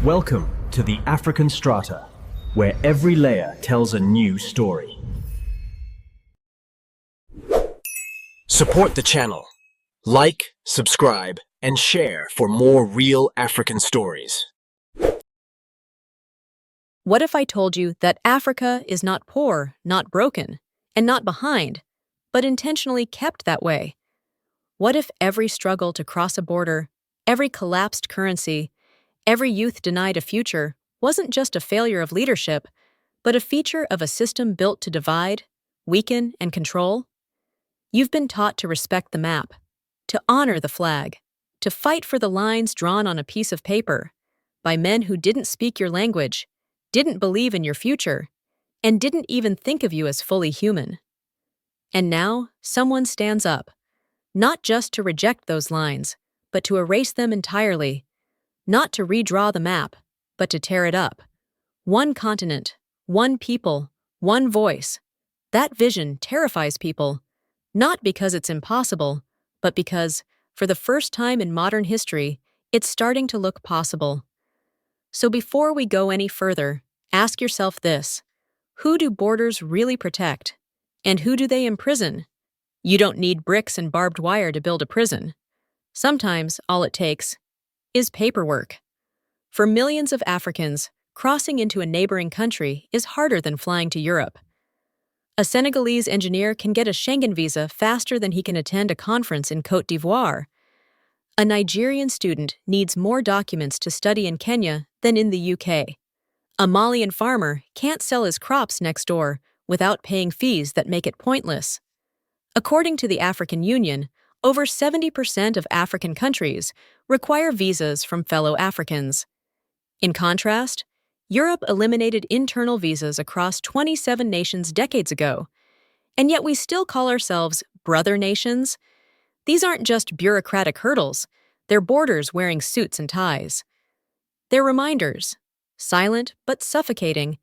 Welcome to the African Strata, where every layer tells a new story. Support the channel. Like, subscribe, and share for more real African stories. What if I told you that Africa is not poor, not broken, and not behind, but intentionally kept that way? What if every struggle to cross a border, every collapsed currency, every youth denied a future wasn't just a failure of leadership, but a feature of a system built to divide, weaken, and control? You've been taught to respect the map, to honor the flag, to fight for the lines drawn on a piece of paper by men who didn't speak your language, didn't believe in your future, and didn't even think of you as fully human. And now, someone stands up, not just to reject those lines, but to erase them entirely, not to redraw the map, but to tear it up. One continent, one people, one voice. That vision terrifies people, not because it's impossible, but because, for the first time in modern history, it's starting to look possible. So before we go any further, ask yourself this: who do borders really protect? And who do they imprison? You don't need bricks and barbed wire to build a prison. Sometimes all it takes is paperwork. For millions of Africans, crossing into a neighboring country is harder than flying to Europe. A Senegalese engineer can get a Schengen visa faster than he can attend a conference in Côte d'Ivoire. A Nigerian student needs more documents to study in Kenya than in the UK. A Malian farmer can't sell his crops next door without paying fees that make it pointless. According to the African Union, over 70% of African countries require visas from fellow Africans. In contrast, Europe eliminated internal visas across 27 nations decades ago, and yet we still call ourselves brother nations. These aren't just bureaucratic hurdles, they're borders wearing suits and ties. They're reminders, silent but suffocating,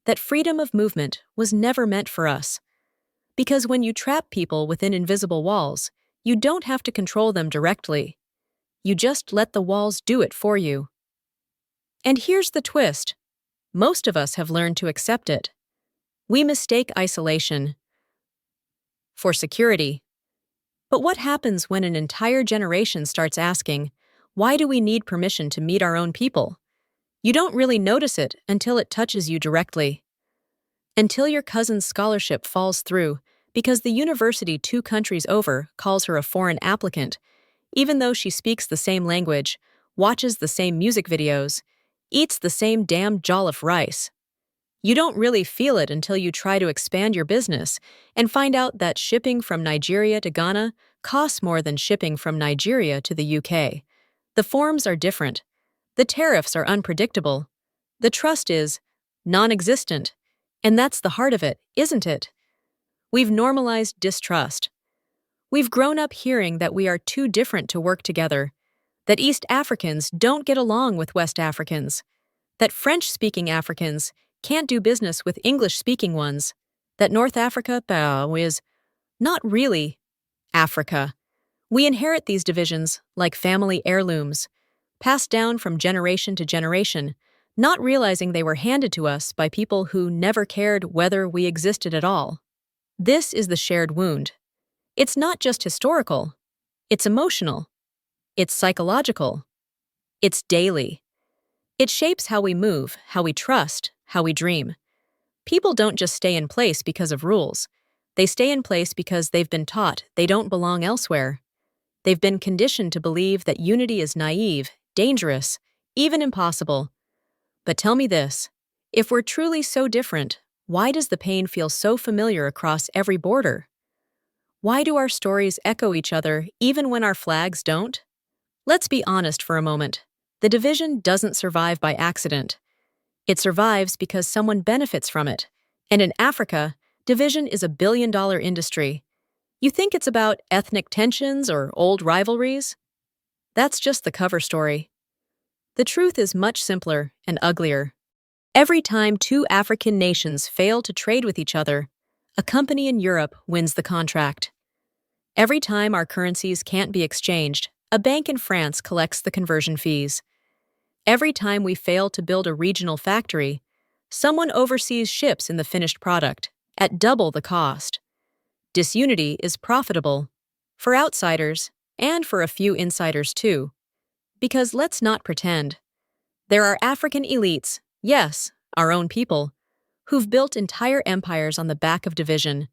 that freedom of movement was never meant for us. Because when you trap people within invisible walls, you don't have to control them directly. You just let the walls do it for you. And here's the twist. Most of us have learned to accept it. We mistake isolation for security. But what happens when an entire generation starts asking, why do we need permission to meet our own people? You don't really notice it until it touches you directly. Until your cousin's scholarship falls through because the university 2 countries over calls her a foreign applicant, even though she speaks the same language, watches the same music videos, eats the same damn jollof rice. You don't really feel it until you try to expand your business and find out that shipping from Nigeria to Ghana costs more than shipping from Nigeria to the UK. The forms are different. The tariffs are unpredictable. The trust is non-existent. And that's the heart of it, isn't it? We've normalized distrust. We've grown up hearing that we are too different to work together, that East Africans don't get along with West Africans, that French-speaking Africans can't do business with English-speaking ones, that North Africa is not really Africa. We inherit these divisions like family heirlooms, passed down from generation to generation, not realizing they were handed to us by people who never cared whether we existed at all. This is the shared wound. It's not just historical. It's emotional. It's psychological. It's daily. It shapes how we move, how we trust, how we dream. People don't just stay in place because of rules. They stay in place because they've been taught they don't belong elsewhere. They've been conditioned to believe that unity is naive, dangerous, even impossible. But tell me this, if we're truly so different, why does the pain feel so familiar across every border? Why do our stories echo each other even when our flags don't? Let's be honest for a moment. The division doesn't survive by accident. It survives because someone benefits from it. And in Africa, division is a billion-dollar industry. You think it's about ethnic tensions or old rivalries? That's just the cover story. The truth is much simpler and uglier. Every time 2 African nations fail to trade with each other, a company in Europe wins the contract. Every time our currencies can't be exchanged, a bank in France collects the conversion fees. Every time we fail to build a regional factory, someone oversees ships in the finished product at double the cost. Disunity is profitable for outsiders and for a few insiders too. Because let's not pretend. There are African elites, yes, our own people, who've built entire empires on the back of division.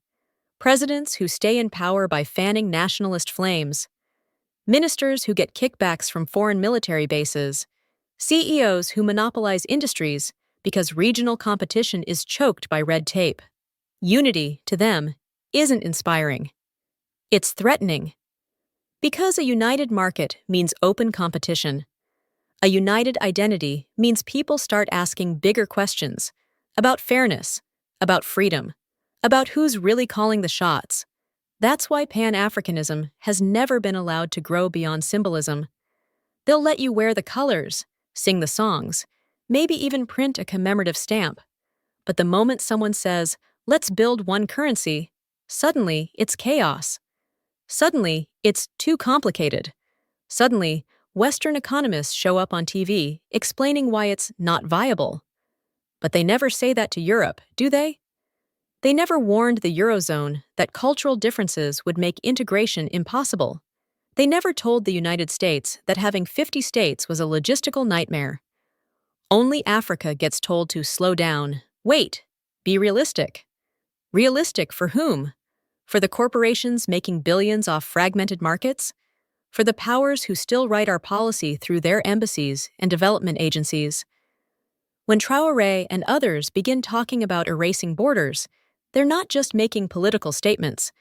Presidents who stay in power by fanning nationalist flames. Ministers who get kickbacks from foreign military bases. CEOs who monopolize industries because regional competition is choked by red tape. Unity, to them, isn't inspiring. It's threatening. Because a united market means open competition. A united identity means people start asking bigger questions about fairness, about freedom, about who's really calling the shots. That's why Pan-Africanism has never been allowed to grow beyond symbolism. They'll let you wear the colors, sing the songs, maybe even print a commemorative stamp. But the moment someone says, "Let's build one currency," suddenly it's chaos. Suddenly it's too complicated. Suddenly, Western economists show up on TV explaining why it's not viable. But they never say that to Europe, do they? They never warned the Eurozone that cultural differences would make integration impossible. They never told the United States that having 50 states was a logistical nightmare. Only Africa gets told to slow down, wait, be realistic. Realistic for whom? For the corporations making billions off fragmented markets? For the powers who still write our policy through their embassies and development agencies? When Traoré and others begin talking about erasing borders, they're not just making political statements.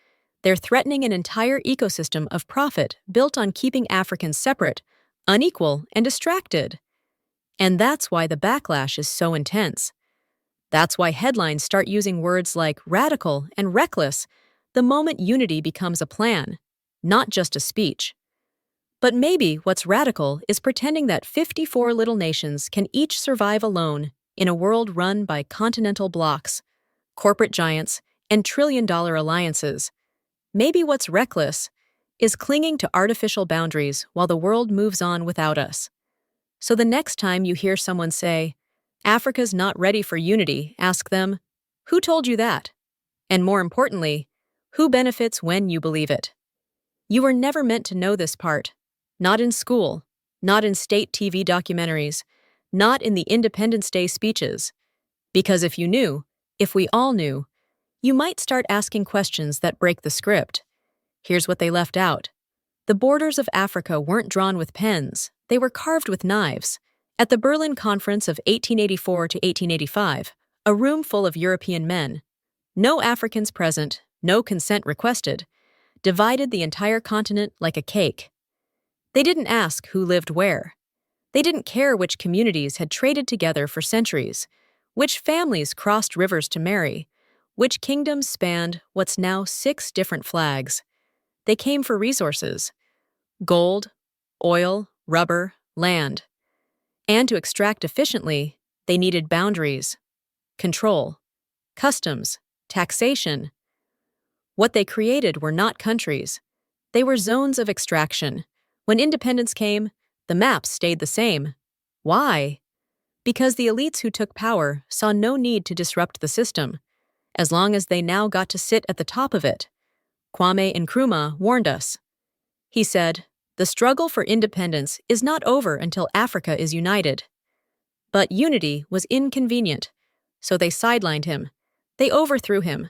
They're threatening an entire ecosystem of profit built on keeping Africans separate, unequal, and distracted. And that's why the backlash is so intense. That's why headlines start using words like radical and reckless the moment unity becomes a plan, not just a speech. But maybe what's radical is pretending that 54 little nations can each survive alone in a world run by continental blocs, corporate giants, and trillion-dollar alliances. Maybe what's reckless is clinging to artificial boundaries while the world moves on without us. So the next time you hear someone say, "Africa's not ready for unity," ask them, who told you that? And more importantly, who benefits when you believe it? You were never meant to know this part. Not in school, not in state TV documentaries, not in the Independence Day speeches. Because if you knew, if we all knew, you might start asking questions that break the script. Here's what they left out. The borders of Africa weren't drawn with pens, they were carved with knives. At the Berlin Conference of 1884 to 1885, a room full of European men, no Africans present, no consent requested, divided the entire continent like a cake. They didn't ask who lived where. They didn't care which communities had traded together for centuries, which families crossed rivers to marry, which kingdoms spanned what's now 6 different flags. They came for resources: gold, oil, rubber, land. And to extract efficiently, they needed boundaries, control, customs, taxation. What they created were not countries. They were zones of extraction. When independence came, the maps stayed the same. Why? Because the elites who took power saw no need to disrupt the system, as long as they now got to sit at the top of it. Kwame Nkrumah warned us. He said, "The struggle for independence is not over until Africa is united." But unity was inconvenient, so they sidelined him. They overthrew him.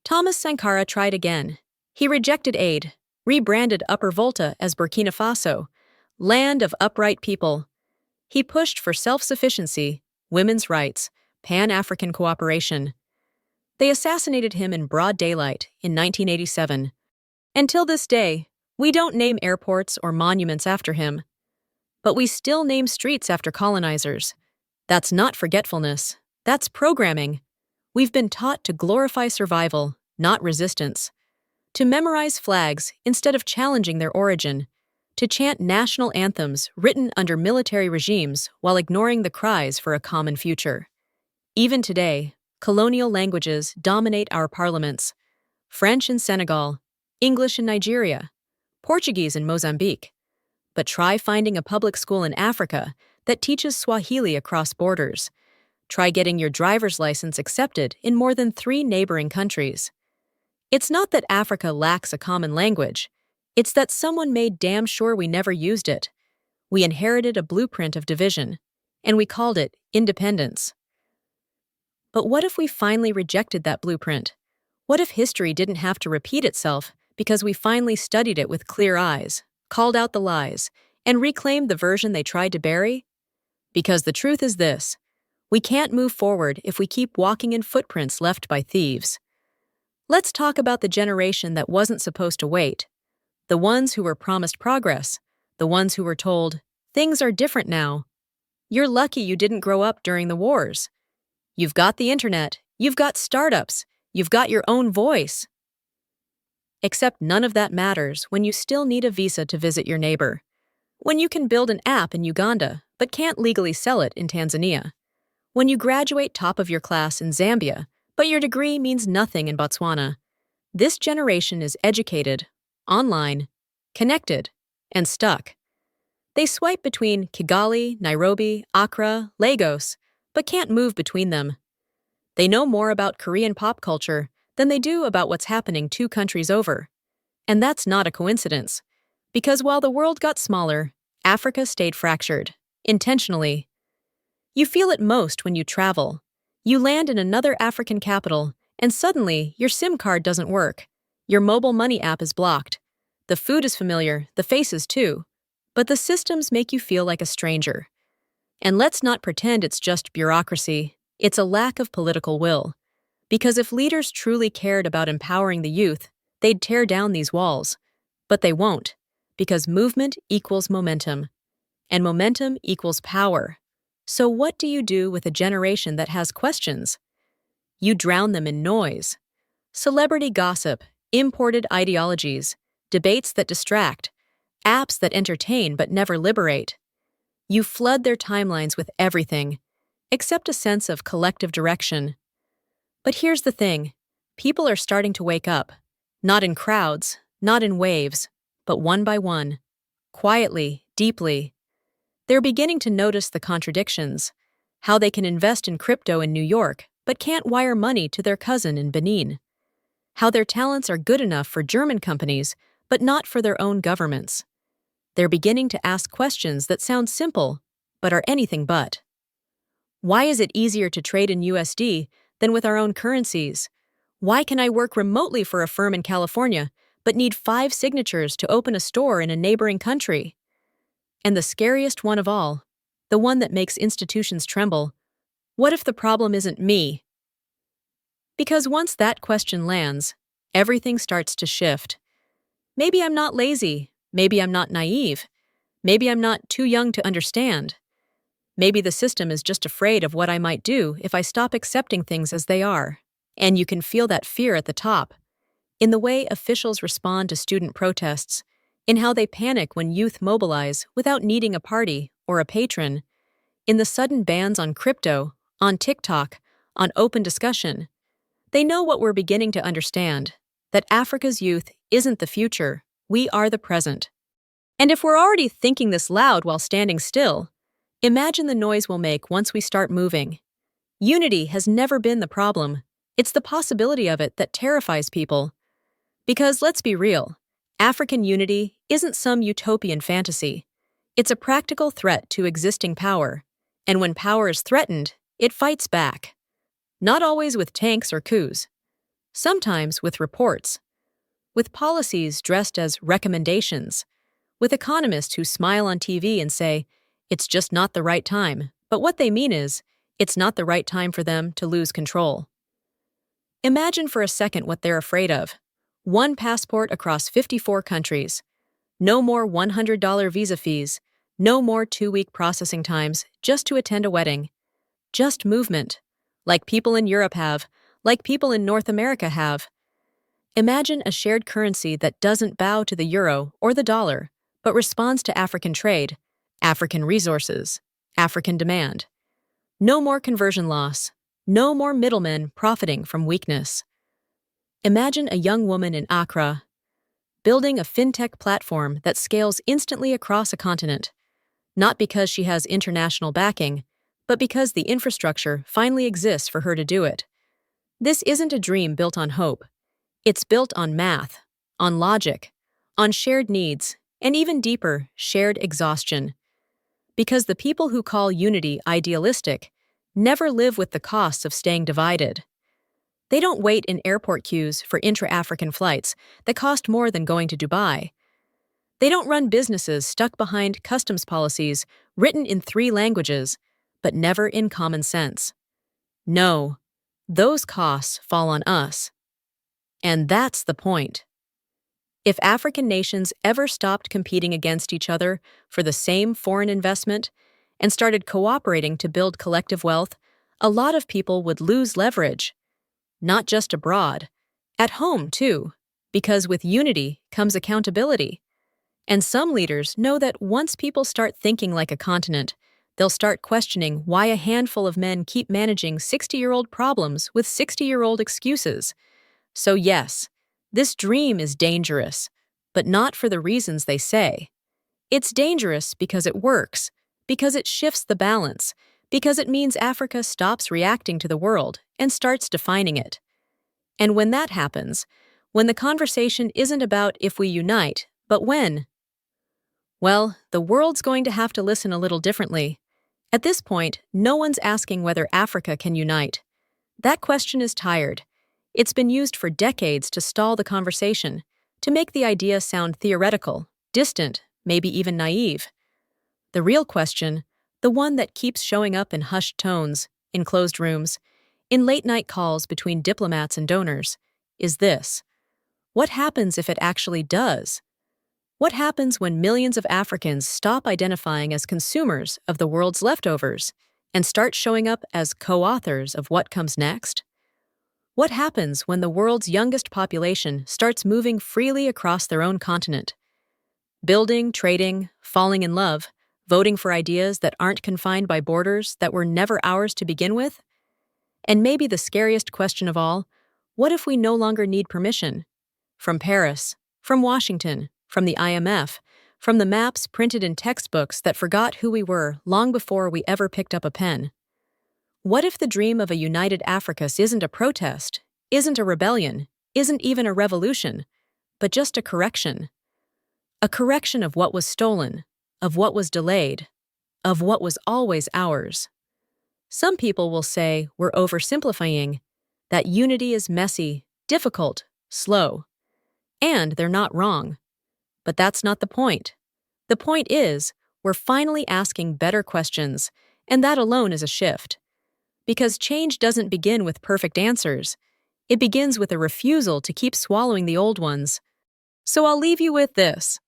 Thomas Sankara tried again. He rejected aid, rebranded Upper Volta as Burkina Faso, land of upright people. He pushed for self-sufficiency, women's rights, Pan-African cooperation. They assassinated him in broad daylight in 1987. Until this day, we don't name airports or monuments after him. But we still name streets after colonizers. That's not forgetfulness. That's programming. We've been taught to glorify survival, not resistance. To memorize flags instead of challenging their origin. To chant national anthems written under military regimes while ignoring the cries for a common future. Even today, colonial languages dominate our parliaments. French in Senegal, English in Nigeria, Portuguese in Mozambique. But try finding a public school in Africa that teaches Swahili across borders. Try getting your driver's license accepted in more than 3 neighboring countries. It's not that Africa lacks a common language. It's that someone made damn sure we never used it. We inherited a blueprint of division, and we called it independence. But what if we finally rejected that blueprint? What if history didn't have to repeat itself because we finally studied it with clear eyes, called out the lies, and reclaimed the version they tried to bury? Because the truth is this: we can't move forward if we keep walking in footprints left by thieves. Let's talk about the generation that wasn't supposed to wait. The ones who were promised progress. The ones who were told, things are different now. You're lucky you didn't grow up during the wars. You've got the internet. You've got startups. You've got your own voice. Except none of that matters when you still need a visa to visit your neighbor. When you can build an app in Uganda, but can't legally sell it in Tanzania. When you graduate top of your class in Zambia, but your degree means nothing in Botswana. This generation is educated, online, connected, and stuck. They swipe between Kigali, Nairobi, Accra, Lagos, but can't move between them. They know more about Korean pop culture than they do about what's happening 2 countries over. And that's not a coincidence, because while the world got smaller, Africa stayed fractured, intentionally. You feel it most when you travel. You land in another African capital, and suddenly your SIM card doesn't work. Your mobile money app is blocked. The food is familiar, the faces too, but the systems make you feel like a stranger. And let's not pretend it's just bureaucracy. It's a lack of political will. Because if leaders truly cared about empowering the youth, they'd tear down these walls. But they won't, because movement equals momentum, and momentum equals power. So what do you do with a generation that has questions? You drown them in noise. Celebrity gossip, imported ideologies, debates that distract, apps that entertain but never liberate. You flood their timelines with everything, except a sense of collective direction. But here's the thing: people are starting to wake up, not in crowds, not in waves, but one by one, quietly, deeply. They're beginning to notice the contradictions, how they can invest in crypto in New York but can't wire money to their cousin in Benin, how their talents are good enough for German companies but not for their own governments. They're beginning to ask questions that sound simple, but are anything but. Why is it easier to trade in USD than with our own currencies? Why can I work remotely for a firm in California but need 5 signatures to open a store in a neighboring country? And the scariest one of all, the one that makes institutions tremble: what if the problem isn't me? Because once that question lands, everything starts to shift. Maybe I'm not lazy. Maybe I'm not naive. Maybe I'm not too young to understand. Maybe the system is just afraid of what I might do if I stop accepting things as they are. And you can feel that fear at the top, in the way officials respond to student protests, in how they panic when youth mobilize without needing a party or a patron, in the sudden bans on crypto, on TikTok, on open discussion. They know what we're beginning to understand: that Africa's youth isn't the future, we are the present. And if we're already thinking this loud while standing still, imagine the noise we'll make once we start moving. Unity has never been the problem. It's the possibility of it that terrifies people. Because let's be real, African unity isn't some utopian fantasy. It's a practical threat to existing power. And when power is threatened, it fights back. Not always with tanks or coups. Sometimes with reports. With policies dressed as recommendations. With economists who smile on TV and say, it's just not the right time. But what they mean is, it's not the right time for them to lose control. Imagine for a second what they're afraid of. One passport across 54 countries. No more $100 visa fees. No more 2-week processing times just to attend a wedding. Just movement. Like people in Europe have. Like people in North America have. Imagine a shared currency that doesn't bow to the euro or the dollar, but responds to African trade, African resources, African demand. No more conversion loss. No more middlemen profiting from weakness. Imagine a young woman in Accra, building a fintech platform that scales instantly across a continent. Not because she has international backing, but because the infrastructure finally exists for her to do it. This isn't a dream built on hope. It's built on math, on logic, on shared needs, and even deeper, shared exhaustion. Because the people who call unity idealistic never live with the costs of staying divided. They don't wait in airport queues for intra-African flights that cost more than going to Dubai. They don't run businesses stuck behind customs policies written in 3 languages, but never in common sense. No, those costs fall on us. And that's the point. If African nations ever stopped competing against each other for the same foreign investment and started cooperating to build collective wealth, a lot of people would lose leverage. Not just abroad, at home too, because with unity comes accountability. And some leaders know that once people start thinking like a continent, they'll start questioning why a handful of men keep managing 60-year-old problems with 60-year-old excuses. So yes, this dream is dangerous, but not for the reasons they say. It's dangerous because it works, because it shifts the balance, because it means Africa stops reacting to the world and starts defining it. And when that happens, when the conversation isn't about if we unite, but when, well, the world's going to have to listen a little differently. At this point, no one's asking whether Africa can unite. That question is tired. It's been used for decades to stall the conversation, to make the idea sound theoretical, distant, maybe even naive. The real question, the one that keeps showing up in hushed tones, in closed rooms, in late-night calls between diplomats and donors, is this: what happens if it actually does? What happens when millions of Africans stop identifying as consumers of the world's leftovers and start showing up as co-authors of what comes next? What happens when the world's youngest population starts moving freely across their own continent? Building, trading, falling in love, voting for ideas that aren't confined by borders that were never ours to begin with? And maybe the scariest question of all, what if we no longer need permission? From Paris, from Washington, from the IMF, from the maps printed in textbooks that forgot who we were long before we ever picked up a pen. What if the dream of a united Africa isn't a protest, isn't a rebellion, isn't even a revolution, but just a correction? A correction of what was stolen, of what was delayed, of what was always ours. Some people will say we're oversimplifying, that unity is messy, difficult, slow. And they're not wrong. But that's not the point. The point is, we're finally asking better questions, and that alone is a shift. Because change doesn't begin with perfect answers. It begins with a refusal to keep swallowing the old ones. So I'll leave you with this.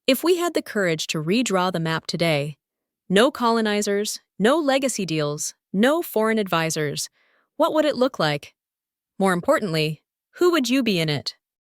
If we had the courage to redraw the map today, no colonizers, no legacy deals, no foreign advisors, what would it look like? More importantly, who would you be in it?